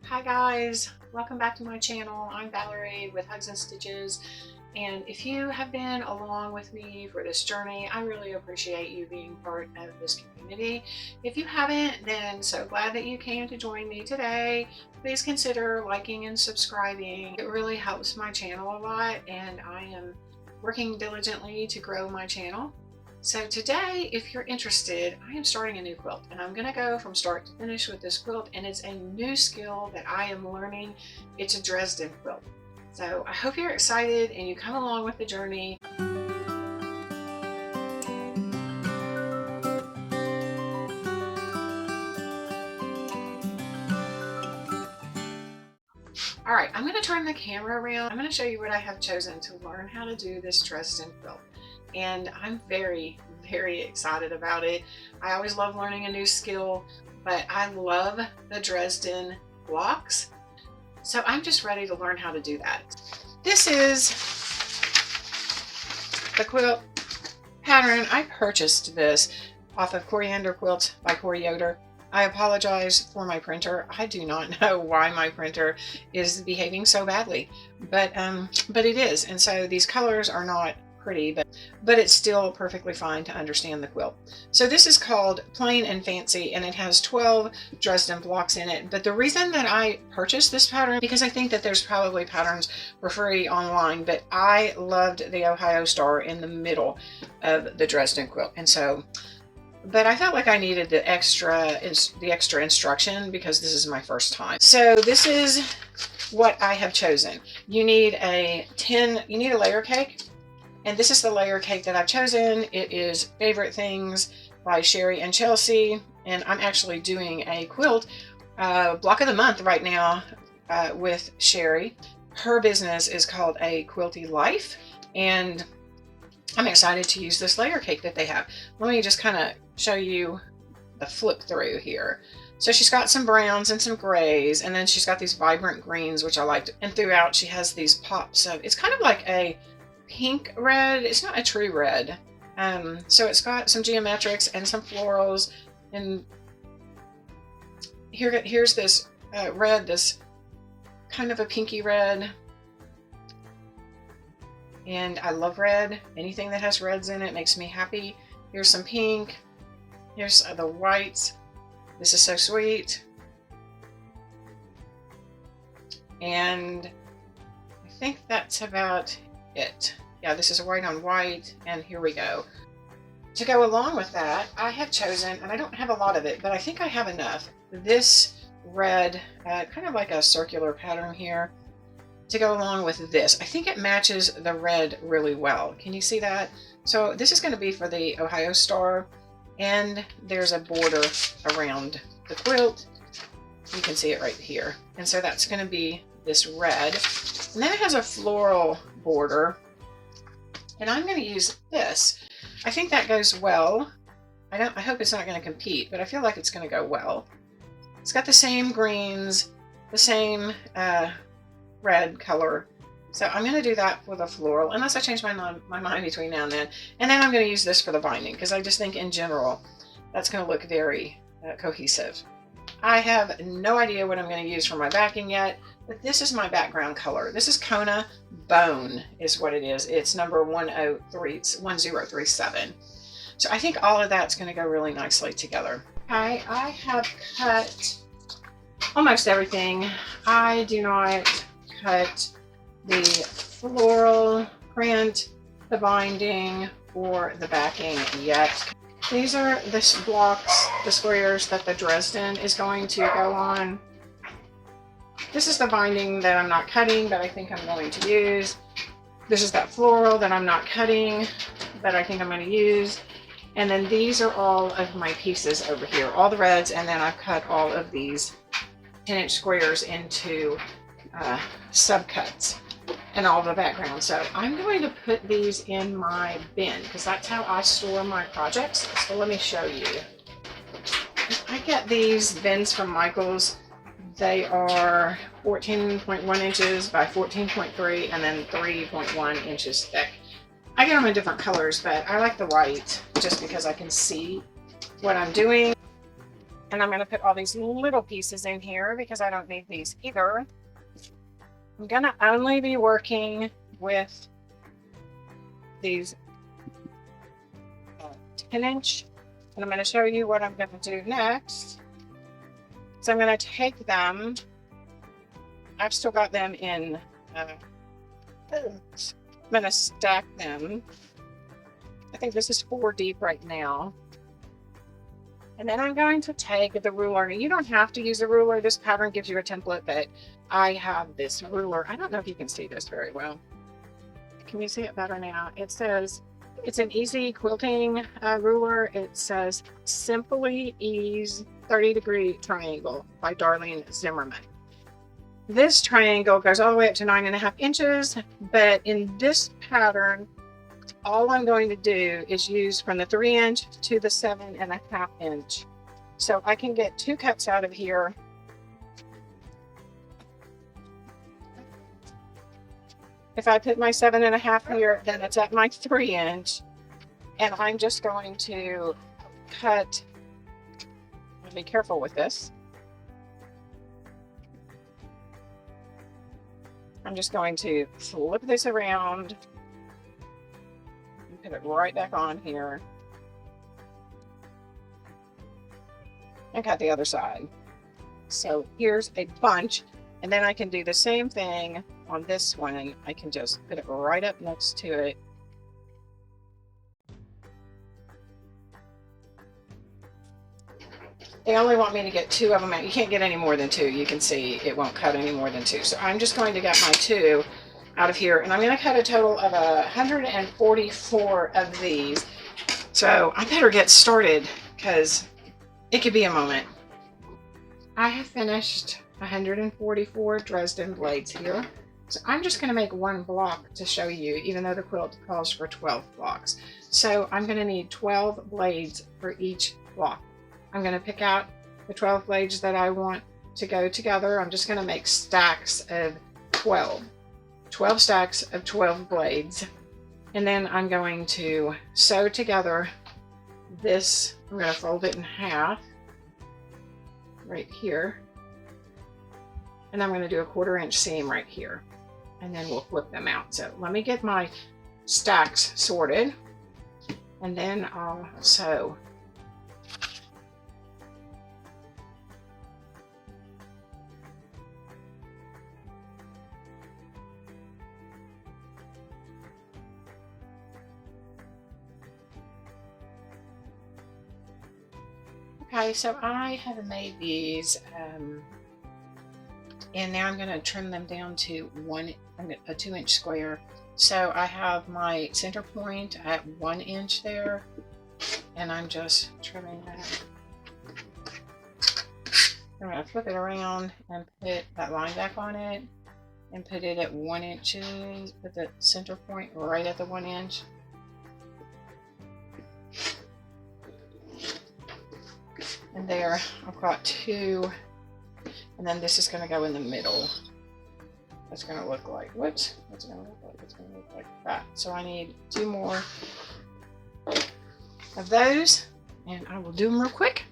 Hi guys, welcome back to my channel. I'm Valerie with Hugs and Stitches, and if you have been along with me for this journey, I really appreciate you being part of this community. If you haven't, then so glad that you came to join me today. Please consider liking and subscribing. It really helps my channel a lot, and I am working diligently to grow my channel. So today, if you're interested, I am starting a new quilt, and I'm going to go from start to finish with this quilt, and it's a new skill that I am learning. It's a Dresden quilt. So I hope you're excited and you come along with the journey. All right, I'm going to turn the camera around. I'm going to show you what I have chosen to learn how to do this Dresden quilt. And I'm very, very excited about it. I always love learning a new skill, but I love the Dresden blocks. So I'm just ready to learn how to do that. This is the quilt pattern. I purchased this off of Coriander Quilt by Corey Yoder. I apologize for my printer. I do not know why my printer is behaving so badly, but it is. And so these colors are not pretty, but it's still perfectly fine to understand the quilt. So this is called Plain and Fancy, and it has 12 Dresden blocks in it. But the reason that I purchased this pattern, because I think that there's probably patterns for free online, but I loved the Ohio star in the middle of the Dresden quilt. And so, but I felt like I needed the extra instruction because this is my first time. So this is what I have chosen. You need a layer cake. And this is the layer cake that I've chosen. It is Favorite Things by Sherry and Chelsea. And I'm actually doing a quilt block of the month right now with Sherry. Her business is called A Quilty Life. And I'm excited to use this layer cake that they have. Let me just kind of show you the flip through here. So she's got some browns and some grays, and then she's got these vibrant greens, which I liked. And throughout she has these pops. So it's kind of like a pink red. It's not a true red. So it's got some geometrics and some florals, and here's this red, this kind of a pinky red. And I love red. Anything that has reds in it makes me happy. Here's some pink. Here's the whites. This is so sweet. And I think that's about it. Yeah, this is white on white, and here we go. To go along with that, I have chosen, and I don't have a lot of it, but I think I have enough, this red, kind of like a circular pattern here, to go along with this. I think it matches the red really well. Can you see that? So this is going to be for the Ohio star, and there's a border around the quilt. You can see it right here. And so that's going to be this red. And then it has a floral border. And I'm going to use this. I think that goes well. I hope it's not going to compete, but I feel like it's going to go well. It's got the same greens, the same red color. So I'm going to do that with a floral, unless I change my mind between now and then. And then I'm going to use this for the binding, because I just think in general that's going to look very cohesive. I have no idea what I'm going to use for my backing yet, but this is my background color. This is Kona Bone is what it is. It's number 1037. So I think all of that's going to go really nicely together. Okay, I have cut almost everything. I do not cut the floral print, the binding, or the backing yet. These are the blocks, the squares that the Dresden is going to go on. This is the binding that I'm not cutting, but I think I'm going to use. This is that floral that I'm not cutting, but I think I'm going to use. And then these are all of my pieces over here, all the reds, and then I've cut all of these 10-inch squares into subcuts and all the background. So I'm going to put these in my bin, because that's how I store my projects. So let me show you. I get these bins from Michael's. They are 14.1 inches by 14.3 and then 3.1 inches thick. I get them in different colors, but I like the white just because I can see what I'm doing. And I'm going to put all these little pieces in here because I don't need these either. I'm going to only be working with these 10-inch. And I'm going to show you what I'm going to do next. So I'm going to take them. I've still got them in. I'm going to stack them. I think this is 4 deep right now. And then I'm going to take the ruler. You don't have to use a ruler. This pattern gives you a template, but I have this ruler. I don't know if you can see this very well. Can you see it better now? It says, it's an easy quilting ruler. It says Simply Ease 30-degree triangle by Darlene Zimmerman. This triangle goes all the way up to 9.5 inches, but in this pattern, all I'm going to do is use from the 3-inch to the 7.5 inch. So I can get 2 cuts out of here. If I put my 7.5 here, then it's at my 3-inch. And I'm just going to cut, be careful with this. I'm just going to flip this around and put it right back on here. And cut the other side. So here's a bunch. And then I can do the same thing on this one. I can just put it right up next to it. They only want me to get 2 of them out. You can't get any more than 2. You can see it won't cut any more than 2. So I'm just going to get my 2 out of here. And I'm going to cut a total of 144 of these. So I better get started because it could be a moment. I have finished 144 Dresden blades here. So I'm just going to make 1 block to show you, even though the quilt calls for 12 blocks. So I'm going to need 12 blades for each block. I'm going to pick out the 12 blades that I want to go together. I'm just going to make stacks of 12. 12 stacks of 12 blades. And then I'm going to sew together this. I'm going to fold it in half right here. And I'm going to do a 1/4 inch seam right here. And then we'll flip them out. So let me get my stacks sorted. And then I'll sew. Okay, so I have made these, and now I'm going to trim them down to a 2-inch square. So I have my center point at 1 inch there, and I'm just trimming that. I'm going to flip it around and put that line back on it, and put it at 1 inch, put the center point right at the 1 inch. And there, I've got 2, and then this is going to go in the middle. It's going to look like, what's it going to look like? It's going to look like that. So I need 2 more of those, and I will do them real quick.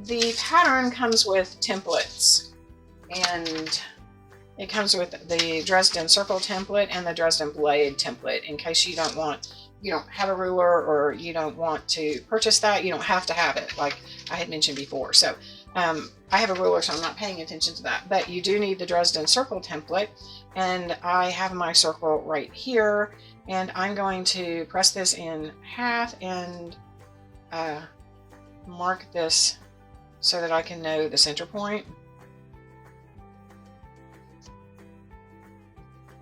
The pattern comes with templates, and it comes with the Dresden circle template and the Dresden blade template. In case you don't have a ruler, or you don't want to purchase that, you don't have to have it, like I had mentioned before. So I have a ruler, so I'm not paying attention to that. But you do need the Dresden circle template, and I have my circle right here, and I'm going to press this in half and mark this so that I can know the center point.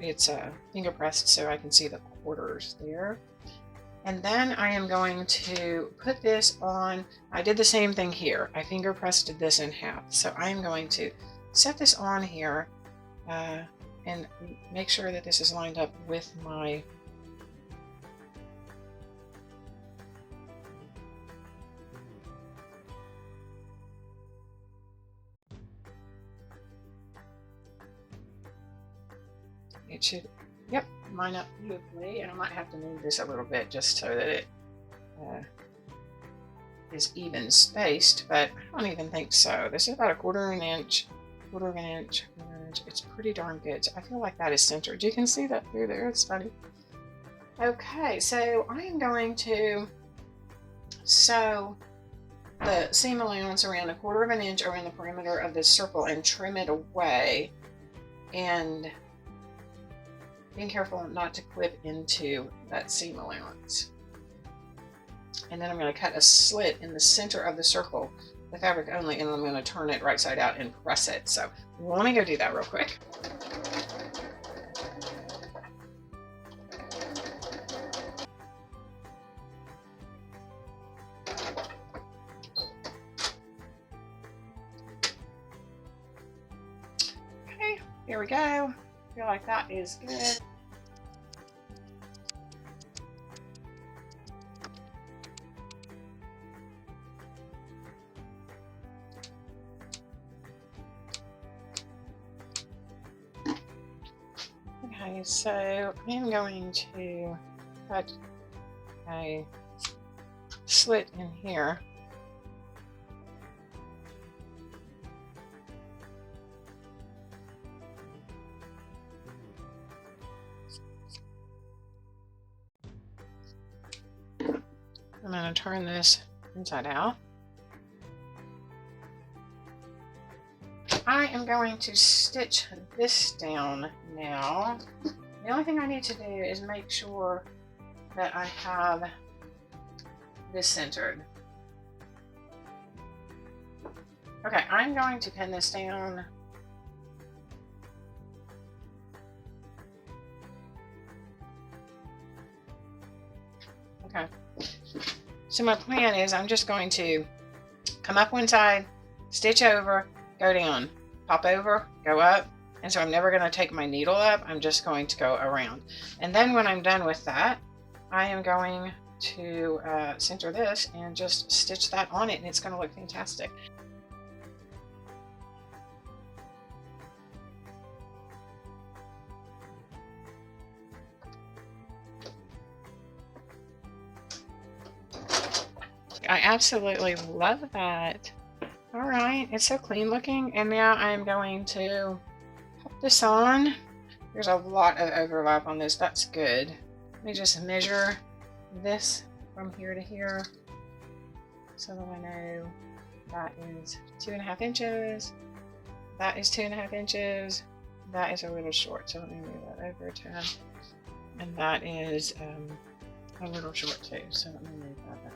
It's finger pressed so I can see the quarters there. And then I am going to put this on. I did the same thing here. I finger pressed this in half. So I am going to set this on here and make sure that this is lined up with my should, yep, line up beautifully. And I might have to move this a little bit just so that it is even spaced, but I don't even think so. This is about a quarter of an inch. It's pretty darn good. So I feel like that is centered. You can see that through there. It's funny. Okay, so I am going to sew the seam allowance around a quarter of an inch around the perimeter of this circle and trim it away, and being careful not to clip into that seam allowance. And then I'm going to cut a slit in the center of the circle, the fabric only, and I'm going to turn it right side out and press it. So let me go do that real quick. Okay, here we go. I feel like that is good. Okay, so I'm going to cut a slit in here. I'm going to turn this inside out. I am going to stitch this down now. The only thing I need to do is make sure that I have this centered. Okay, I'm going to pin this down. Okay, so my plan is I'm just going to come up one side, stitch over, go down, pop over, go up, and so I'm never going to take my needle up. I'm just going to go around. And then when I'm done with that, I am going to center this and just stitch that on it, and it's going to look fantastic. I absolutely love that. All right, it's so clean looking. And now I'm going to pop this on. There's a lot of overlap on this. That's good. Let me just measure this from here to here so that I know that is 2.5 inches. That is 2.5 inches. That is a little short, so let me move that over to, and that is a little short too, so let me move that back.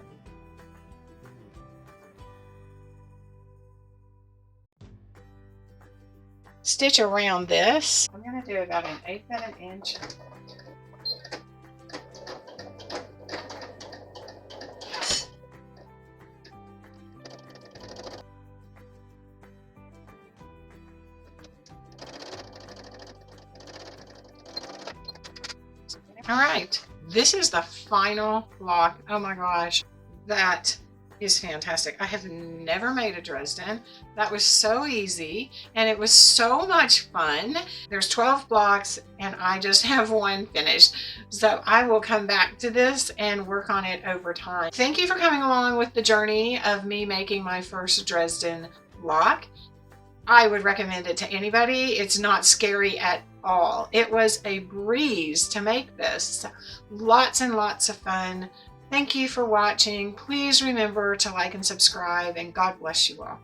Stitch around this. I'm going to do about 1/8 of an inch. All right, this is the final block. Oh my gosh, that is fantastic. I have never made a Dresden. That was so easy and it was so much fun. There's 12 blocks and I just have one finished. So I will come back to this and work on it over time. Thank you for coming along with the journey of me making my first Dresden block. I would recommend it to anybody. It's not scary at all. It was a breeze to make this. Lots and lots of fun. Thank you for watching. Please remember to like and subscribe, and God bless you all.